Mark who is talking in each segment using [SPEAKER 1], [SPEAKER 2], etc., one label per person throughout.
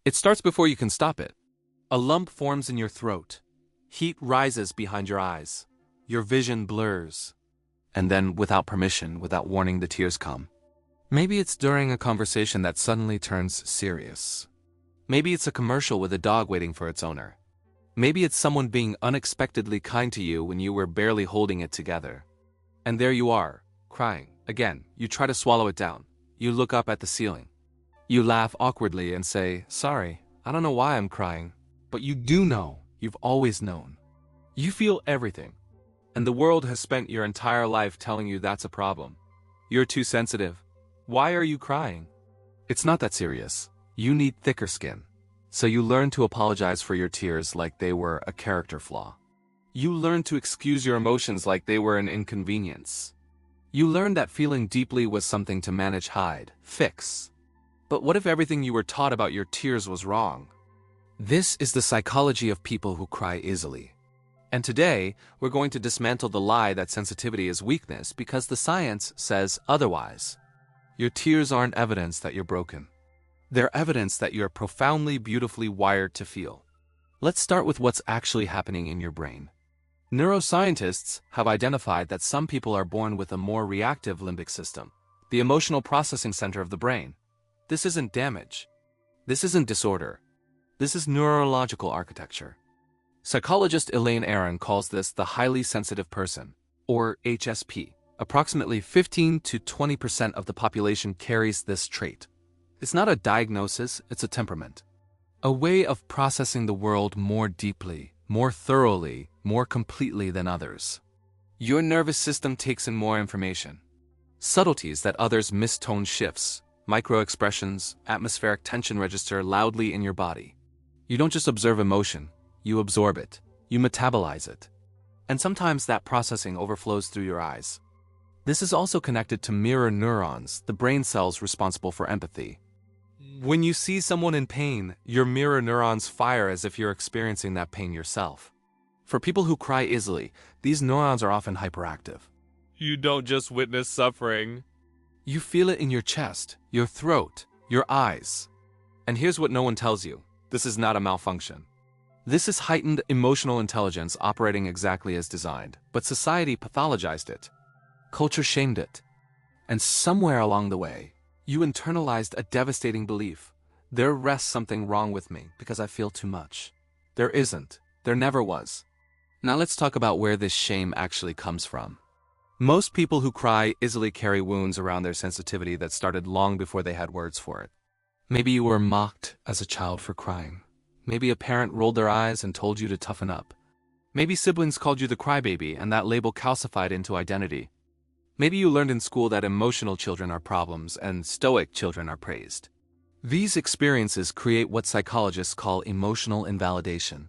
[SPEAKER 1] It starts before you can stop it. A lump forms in your throat. Heat rises behind your eyes. Your vision blurs. And then, without permission, without warning, the tears come. Maybe it's during a conversation that suddenly turns serious. Maybe it's a commercial with a dog waiting for its owner. Maybe it's someone being unexpectedly kind to you when you were barely holding it together. And there you are, crying. Again, you try to swallow it down. You look up at the ceiling. You laugh awkwardly and say, "Sorry, I don't know why I'm crying." But you do know. You've always known. You feel everything. And the world has spent your entire life telling you that's a problem. You're too sensitive. Why are you crying? It's not that serious. You need thicker skin. So you learn to apologize for your tears like they were a character flaw. You learn to excuse your emotions like they were an inconvenience. You learn that feeling deeply was something to manage, hide, fix. But what if everything you were taught about your tears was wrong? This is the psychology of people who cry easily. And today, we're going to dismantle the lie that sensitivity is weakness because the science says otherwise. Your tears aren't evidence that you're broken. They're evidence that you're profoundly, beautifully wired to feel. Let's start with what's actually happening in your brain. Neuroscientists have identified that some people are born with a more reactive limbic system, the emotional processing center of the brain. This isn't damage. This isn't disorder. This is neurological architecture. Psychologist Elaine Aron calls this the highly sensitive person, or HSP. Approximately 15 to 20% of the population carries this trait. It's not a diagnosis, it's a temperament. A way of processing the world more deeply, more thoroughly, more completely than others. Your nervous system takes in more information. Subtleties that others miss, tone shifts, micro-expressions, atmospheric tension register loudly in your body. You don't just observe emotion, you absorb it, you metabolize it. And sometimes that processing overflows through your eyes. This is also connected to mirror neurons, the brain cells responsible for empathy. When you see someone in pain, your mirror neurons fire as if you're experiencing that pain yourself. For people who cry easily, these neurons are often hyperactive. You don't just witness suffering. You feel it in your chest, your throat, your eyes. And here's what no one tells you. This is not a malfunction. This is heightened emotional intelligence operating exactly as designed, but society pathologized it. Culture shamed it. And somewhere along the way, you internalized a devastating belief. There rests something wrong with me because I feel too much. There isn't. There never was. Now let's talk about where this shame actually comes from. Most people who cry easily carry wounds around their sensitivity that started long before they had words for it. Maybe you were mocked as a child for crying. Maybe a parent rolled their eyes and told you to toughen up. Maybe siblings called you the crybaby and that label calcified into identity. Maybe you learned in school that emotional children are problems and stoic children are praised. These experiences create what psychologists call emotional invalidation.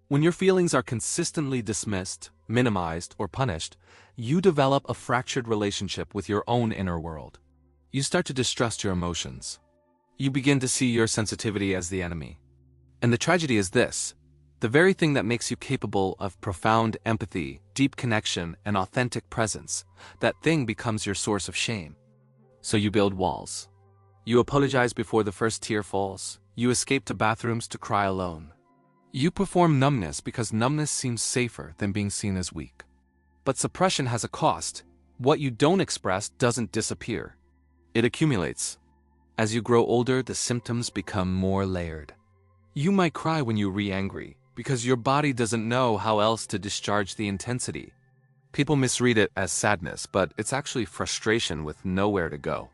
[SPEAKER 1] When your feelings are consistently dismissed, minimized, or punished, you develop a fractured relationship with your own inner world. You start to distrust your emotions. You begin to see your sensitivity as the enemy. And the tragedy is this: the very thing that makes you capable of profound empathy, deep connection, and authentic presence, that thing becomes your source of shame. So you build walls. You apologize before the first tear falls. You escape to bathrooms to cry alone. You perform numbness because numbness seems safer than being seen as weak. But suppression has a cost. What you don't express doesn't disappear. It accumulates. As you grow older, the symptoms become more layered. You might cry when you re-angry, because your body doesn't know how else to discharge the intensity. People misread it as sadness, but it's actually frustration with nowhere to go.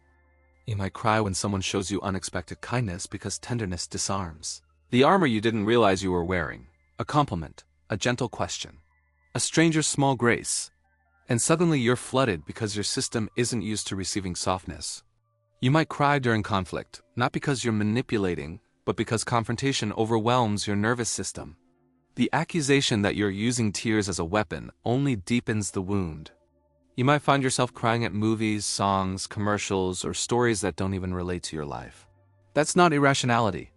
[SPEAKER 1] You might cry when someone shows you unexpected kindness because tenderness disarms the armor you didn't realize you were wearing. A compliment, a gentle question, a stranger's small grace. And suddenly you're flooded because your system isn't used to receiving softness. You might cry during conflict, not because you're manipulating, but because confrontation overwhelms your nervous system. The accusation that you're using tears as a weapon only deepens the wound. You might find yourself crying at movies, songs, commercials, or stories that don't even relate to your life. That's not irrationality.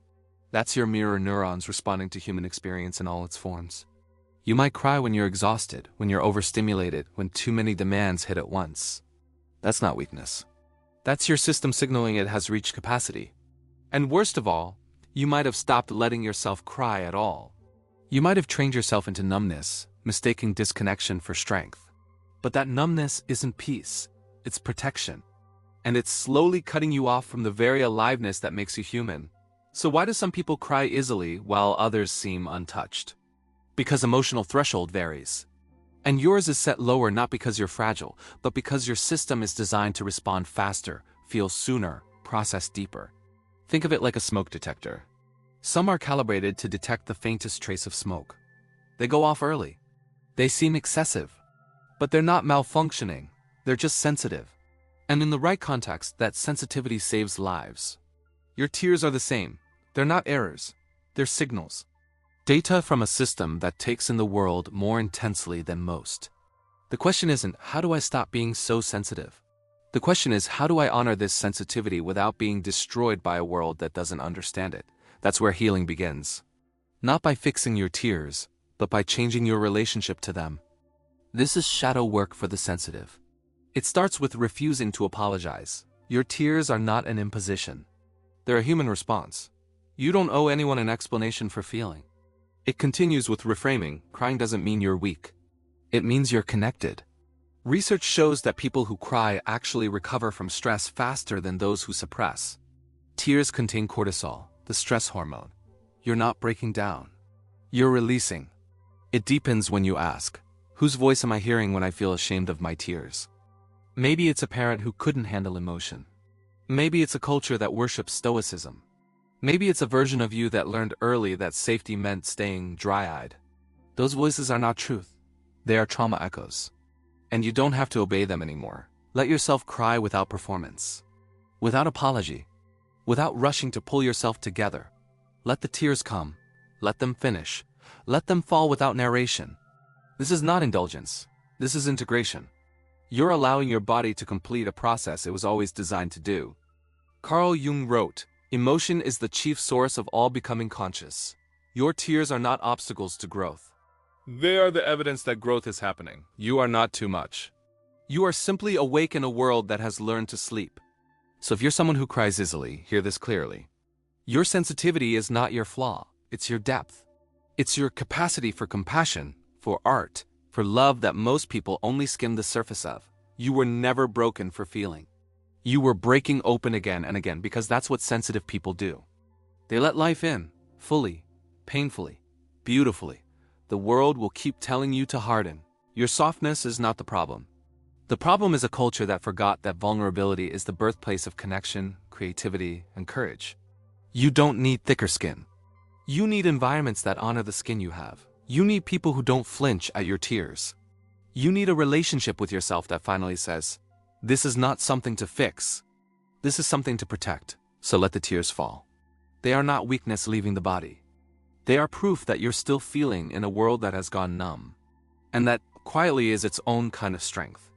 [SPEAKER 1] That's your mirror neurons responding to human experience in all its forms. You might cry when you're exhausted, when you're overstimulated, when too many demands hit at once. That's not weakness. That's your system signaling it has reached capacity. And worst of all, You might have stopped letting yourself cry at all. You might have trained yourself into numbness, mistaking disconnection for strength. But that numbness isn't peace, it's protection. And it's slowly cutting you off from the very aliveness that makes you human. So why do some people cry easily while others seem untouched? Because emotional threshold varies. And yours is set lower not because you're fragile, but because your system is designed to respond faster, feel sooner, process deeper. Think of it like a smoke detector. Some are calibrated to detect the faintest trace of smoke. They go off early. They seem excessive. But they're not malfunctioning, they're just sensitive. And in the right context, that sensitivity saves lives. Your tears are the same. They're not errors. They're signals. Data from a system that takes in the world more intensely than most. The question isn't, how do I stop being so sensitive? The question is, how do I honor this sensitivity without being destroyed by a world that doesn't understand it? That's where healing begins. Not by fixing your tears, but by changing your relationship to them. This is shadow work for the sensitive. It starts with refusing to apologize. Your tears are not an imposition. They're a human response. You don't owe anyone an explanation for feeling. It continues with reframing. Crying doesn't mean you're weak. It means you're connected. Research shows that people who cry actually recover from stress faster than those who suppress. Tears contain cortisol, the stress hormone. You're not breaking down. You're releasing. It deepens when you ask, whose voice am I hearing when I feel ashamed of my tears? Maybe it's a parent who couldn't handle emotion. Maybe it's a culture that worships stoicism. Maybe it's a version of you that learned early that safety meant staying dry-eyed. Those voices are not truth. They are trauma echoes. And you don't have to obey them anymore. Let yourself cry without performance. Without apology. Without rushing to pull yourself together. Let the tears come. Let them finish. Let them fall without narration. This is not indulgence. This is integration. You're allowing your body to complete a process it was always designed to do. Carl Jung wrote, "Emotion is the chief source of all becoming conscious." Your tears are not obstacles to growth. They are the evidence that growth is happening. You are not too much. You are simply awake in a world that has learned to sleep. So if you're someone who cries easily, hear this clearly. Your sensitivity is not your flaw. It's your depth. It's your capacity for compassion, for art, for love that most people only skim the surface of. You were never broken for feeling. You were breaking open again and again because that's what sensitive people do. They let life in, fully, painfully, beautifully. The world will keep telling you to harden. Your softness is not the problem. The problem is a culture that forgot that vulnerability is the birthplace of connection, creativity, and courage. You don't need thicker skin. You need environments that honor the skin you have. You need people who don't flinch at your tears. You need a relationship with yourself that finally says, this is not something to fix. This is something to protect, so let the tears fall. They are not weakness leaving the body. They are proof that you're still feeling in a world that has gone numb. And that quietly is its own kind of strength.